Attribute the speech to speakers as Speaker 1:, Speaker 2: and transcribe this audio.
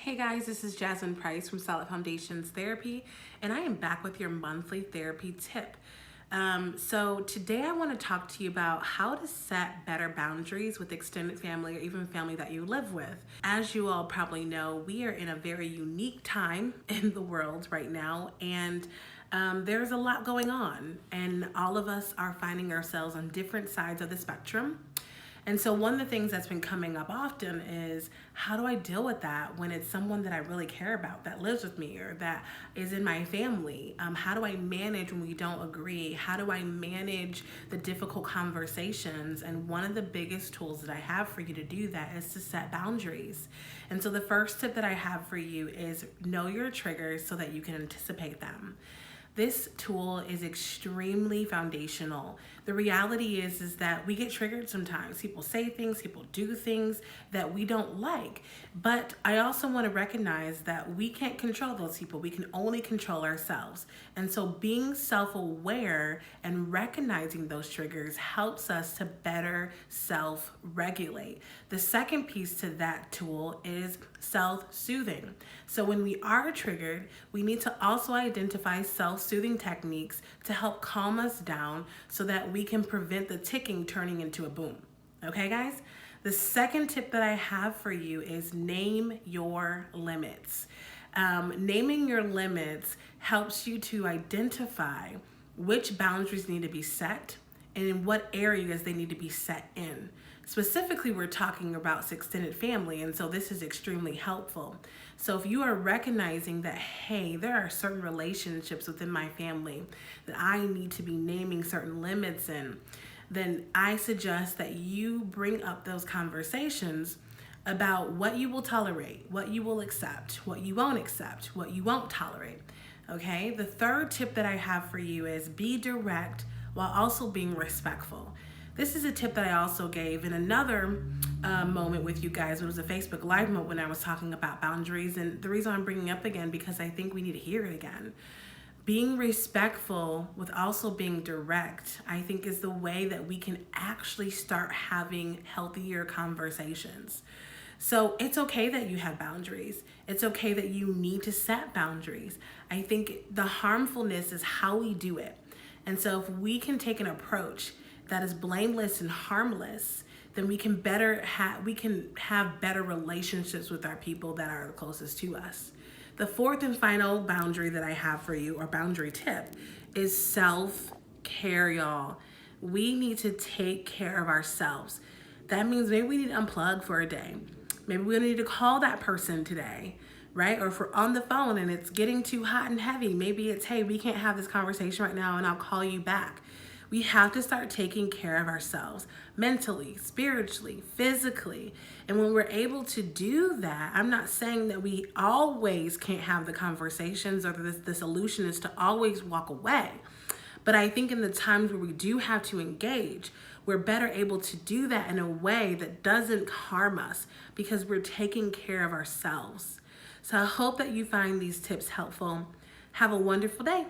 Speaker 1: Hey guys, this is Jazmine Price from Solid Foundations Therapy, and I am back with your monthly therapy tip. So today I want to talk to you about how to set better boundaries with extended family or even family that you live with. As you all probably know, we are in a very unique time in the world right now, and there's a lot going on, and all of us are finding ourselves on different sides of the spectrum. And so one of the things that's been coming up often is, how do I deal with that when it's someone that I really care about that lives with me or that is in my family? How do I manage when we don't agree? How do I manage the difficult conversations? And one of the biggest tools that I have for you to do that is to set boundaries. And so the first tip that I have for you is know your triggers so that you can anticipate them. This tool is extremely foundational. The reality is that we get triggered sometimes. People say things, people do things that we don't like. But I also want to recognize that we can't control those people. We can only control ourselves. And so being self-aware and recognizing those triggers helps us to better self-regulate. The second piece to that tool is self-soothing. So when we are triggered, we need to also identify self-soothing techniques to help calm us down so that we can prevent the ticking turning into a boom. Okay, guys? The second tip that I have for you is name your limits. Naming your limits helps you to identify which boundaries need to be set and in what areas they need to be set in. Specifically, we're talking about extended family, and so this is extremely helpful. So if you are recognizing that, hey, there are certain relationships within my family that I need to be naming certain limits in, then I suggest that you bring up those conversations about what you will tolerate, what you will accept, what you won't accept, what you won't tolerate. Okay? The third tip that I have for you is be direct while also being respectful. This is a tip that I also gave in another moment with you guys. It was a Facebook Live moment when I was talking about boundaries. And the reason I'm bringing it up again, because I think we need to hear it again. Being respectful with also being direct, I think, is the way that we can actually start having healthier conversations. So it's okay that you have boundaries. It's okay that you need to set boundaries. I think the harmfulness is how we do it. And so if we can take an approach that is blameless and harmless, then we can have better relationships with our people that are closest to us. The fourth and final boundary that I have for you, or boundary tip, is self-care, y'all. We need to take care of ourselves. That means maybe we need to unplug for a day. Maybe we need to call that person today, right? Or if we're on the phone and it's getting too hot and heavy, maybe it's, hey, we can't have this conversation right now and I'll call you back. We have to start taking care of ourselves mentally, spiritually, physically. And when we're able to do that, I'm not saying that we always can't have the conversations or the solution is to always walk away. But I think in the times where we do have to engage, we're better able to do that in a way that doesn't harm us because we're taking care of ourselves. So I hope that you find these tips helpful. Have a wonderful day.